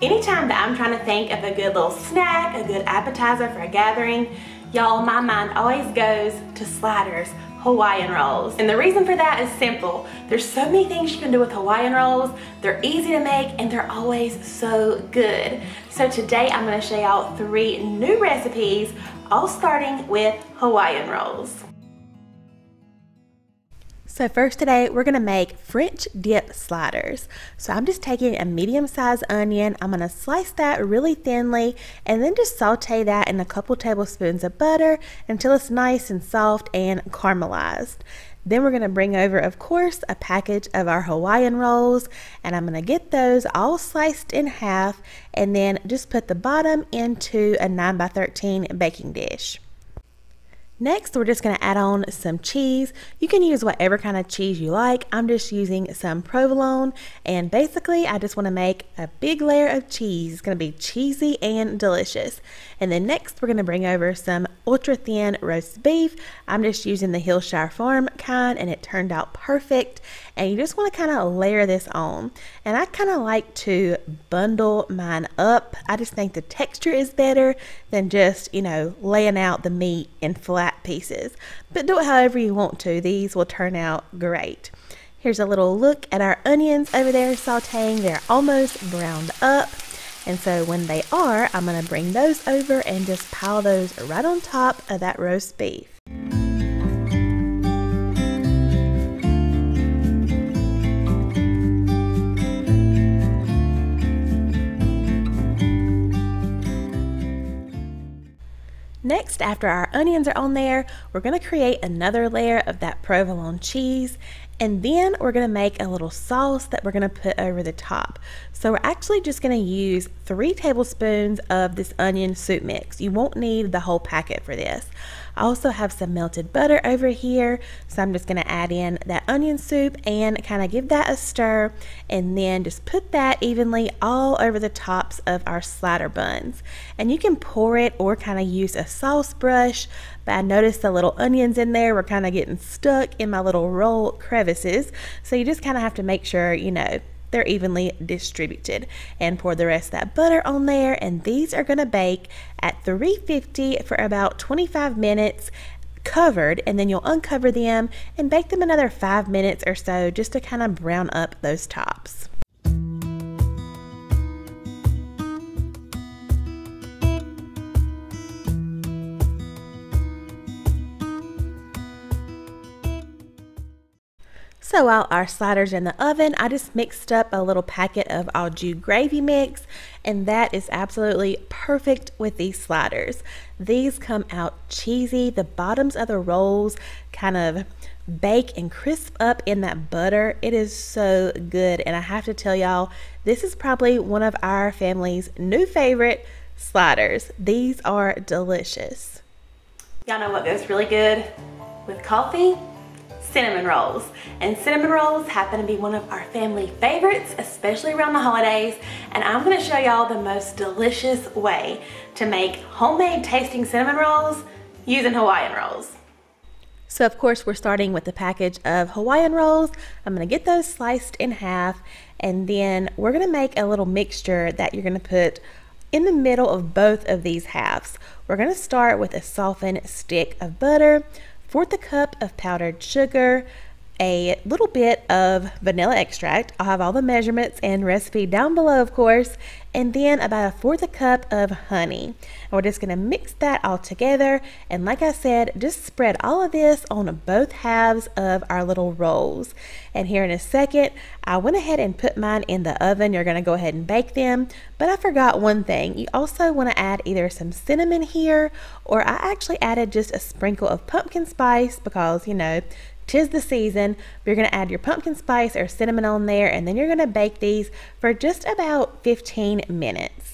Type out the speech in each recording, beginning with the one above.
Anytime that I'm trying to think of a good little snack, a good appetizer for a gathering, y'all, my mind always goes to sliders, Hawaiian rolls. And the reason for that is simple. There's so many things you can do with Hawaiian rolls. They're easy to make and they're always so good. So today I'm gonna show y'all 3 new recipes, all starting with Hawaiian rolls. So first today, we're gonna make French dip sliders. So I'm just taking a medium-sized onion. I'm gonna slice that really thinly and then just saute that in a couple tablespoons of butter until it's nice and soft and caramelized. Then we're gonna bring over, of course, a package of our Hawaiian rolls, and I'm gonna get those all sliced in half and then just put the bottom into a 9x13 baking dish. Next, we're just going to add on some cheese. You can use whatever kind of cheese you like. I'm just using some provolone, and basically I just want to make a big layer of cheese. It's going to be cheesy and delicious. And then next, we're going to bring over some ultra thin roast beef. I'm just using the Hillshire Farm kind, and it turned out perfect. And you just want to kind of layer this on. And I kind of like to bundle mine up. I just think the texture is better than just, laying out the meat in flat pieces. But do it however you want to. These will turn out great. Here's a little look at our onions over there sauteing. They're almost browned up. And so when they are, I'm going to bring those over and just pile those right on top of that roast beef. Next, after our onions are on there, we're going to create another layer of that provolone cheese, and then we're going to make a little sauce that we're going to put over the top. So we're actually just going to use 3 tablespoons of this onion soup mix. You won't need the whole packet for this. I also have some melted butter over here, so I'm just going to add in that onion soup and kind of give that a stir, and then just put that evenly all over the tops of our slider buns. And you can pour it or kind of use a sauce brush, but I noticed the little onions in there were kind of getting stuck in my little roll crevices, so you just kind of have to make sure, they're evenly distributed. And pour the rest of that butter on there, and these are going to bake at 350 for about 25 minutes covered, and then you'll uncover them and bake them another 5 minutes or so just to kind of brown up those tops. So while our sliders are in the oven, I just mixed up a little packet of au jus gravy mix, and that is absolutely perfect with these sliders. These come out cheesy. The bottoms of the rolls kind of bake and crisp up in that butter. It is so good, and I have to tell y'all, this is probably one of our family's new favorite sliders. These are delicious. Y'all know what goes really good with coffee? Cinnamon rolls. And cinnamon rolls happen to be one of our family favorites, especially around the holidays. And I'm going to show y'all the most delicious way to make homemade tasting cinnamon rolls using Hawaiian rolls. So of course we're starting with the package of Hawaiian rolls. I'm going to get those sliced in half, and then we're going to make a little mixture that you're going to put in the middle of both of these halves. We're going to start with a softened stick of butter, 1/4 cup of powdered sugar, a little bit of vanilla extract. I'll have all the measurements and recipe down below, of course, and then about a 1/4 cup of honey. And we're just going to mix that all together, and like I said, just spread all of this on both halves of our little rolls. And here in a second, I went ahead and put mine in the oven. You're going to go ahead and bake them, but I forgot one thing. You also want to add either some cinnamon here, or I actually added just a sprinkle of pumpkin spice because, 'tis the season. But you're going to add your pumpkin spice or cinnamon on there, and then you're going to bake these for just about 15 minutes.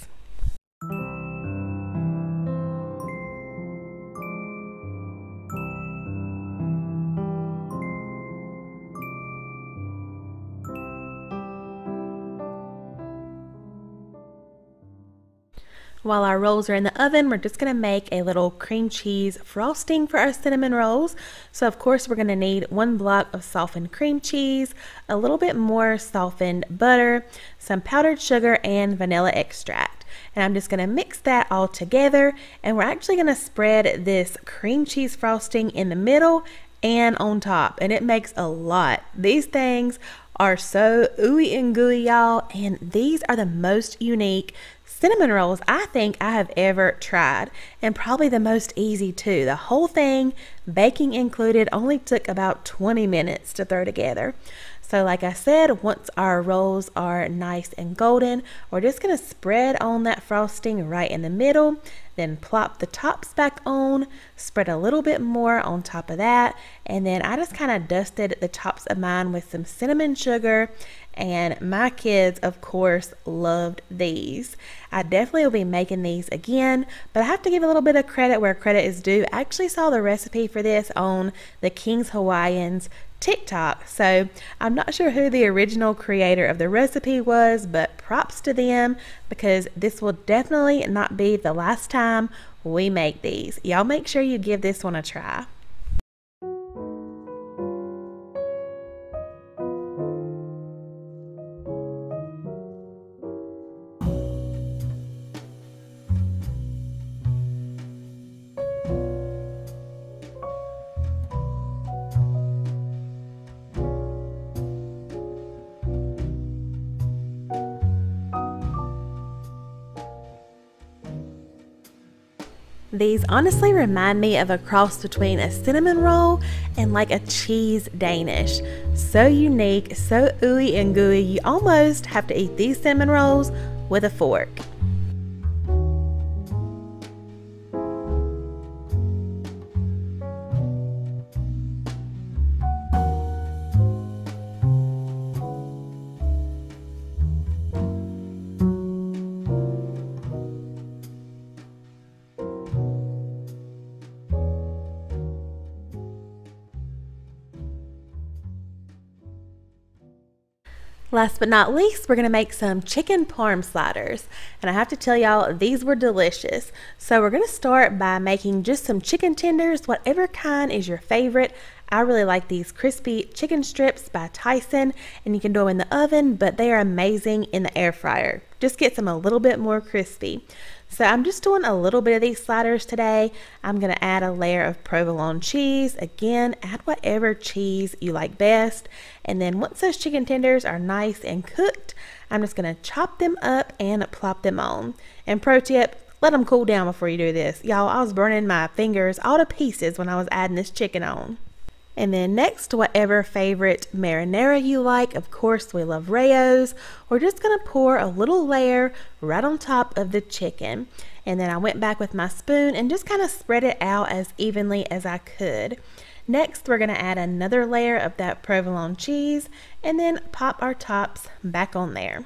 While our rolls are in the oven, we're just going to make a little cream cheese frosting for our cinnamon rolls. So of course we're going to need 1 block of softened cream cheese, a little bit more softened butter, some powdered sugar, and vanilla extract. And I'm just going to mix that all together, and we're actually going to spread this cream cheese frosting in the middle and on top, and it makes a lot. These things are so ooey and gooey, y'all, and these are the most unique cinnamon rolls I think I have ever tried, and probably the most easy too. The whole thing, baking included, only took about 20 minutes to throw together. So like I said, once our rolls are nice and golden, we're just going to spread on that frosting right in the middle, then plop the tops back on, spread a little bit more on top of that, and then I just kind of dusted the tops of mine with some cinnamon sugar, and my kids, of course, loved these. I definitely will be making these again, but I have to give a little bit of credit where credit is due. I actually saw the recipe for this on the King's Hawaiian's TikTok, so I'm not sure who the original creator of the recipe was, but props to them, because this will definitely not be the last time we make these. Y'all make sure you give this one a try. These honestly remind me of a cross between a cinnamon roll and like a cheese Danish. So unique, so ooey and gooey, you almost have to eat these cinnamon rolls with a fork. Last but not least, we're going to make some chicken parm sliders. And I have to tell y'all, these were delicious. So we're going to start by making just some chicken tenders, whatever kind is your favorite. I really like these crispy chicken strips by Tyson, and you can do them in the oven, but they are amazing in the air fryer. Just gets them a little bit more crispy. So I'm just doing a little bit of these sliders today. I'm going to add a layer of provolone cheese. Again, add whatever cheese you like best. And then once those chicken tenders are nice and cooked, I'm just going to chop them up and plop them on. And pro tip, let them cool down before you do this. Y'all, I was burning my fingers all to pieces when I was adding this chicken on. And then next, whatever favorite marinara you like. Of course, we love Rayo's. We're just going to pour a little layer right on top of the chicken. And then I went back with my spoon and just kind of spread it out as evenly as I could. Next, we're going to add another layer of that provolone cheese and then pop our tops back on there.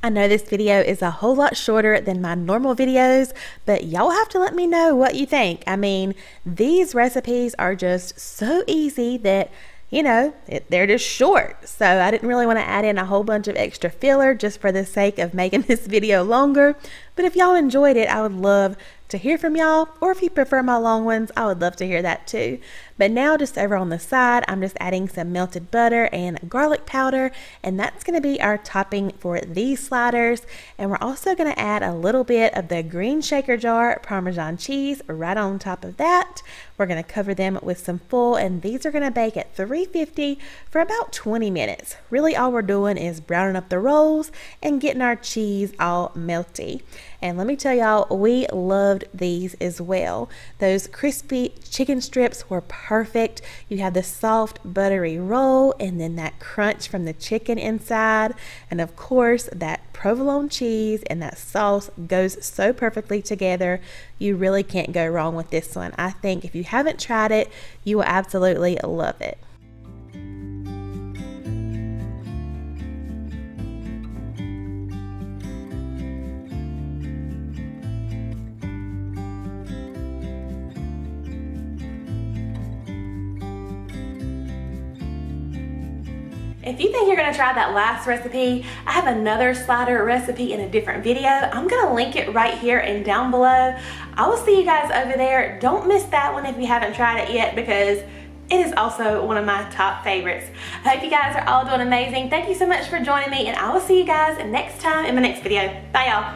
I know this video is a whole lot shorter than my normal videos, but y'all have to let me know what you think. I mean, these recipes are just so easy that, you know, they're just short. So I didn't really want to add in a whole bunch of extra filler just for the sake of making this video longer. But if y'all enjoyed it, I would love to hear from y'all, or if you prefer my long ones, I would love to hear that too. But now just over on the side, I'm just adding some melted butter and garlic powder, and that's going to be our topping for these sliders. And we're also going to add a little bit of the green shaker jar Parmesan cheese right on top of that. We're going to cover them with some foil, and these are going to bake at 350 for about 20 minutes. Really all we're doing is browning up the rolls and getting our cheese all melty. And let me tell y'all, we loved these as well. Those crispy chicken strips were perfect. You have the soft buttery roll and then that crunch from the chicken inside. And of course, that provolone cheese and that sauce goes so perfectly together. You really can't go wrong with this one. I think if you haven't tried it, you will absolutely love it. If you think you're gonna try that last recipe, I have another slider recipe in a different video. I'm gonna link it right here and down below. I will see you guys over there. Don't miss that one if you haven't tried it yet, because it is also one of my top favorites. I hope you guys are all doing amazing. Thank you so much for joining me, and I will see you guys next time in my next video. Bye, y'all.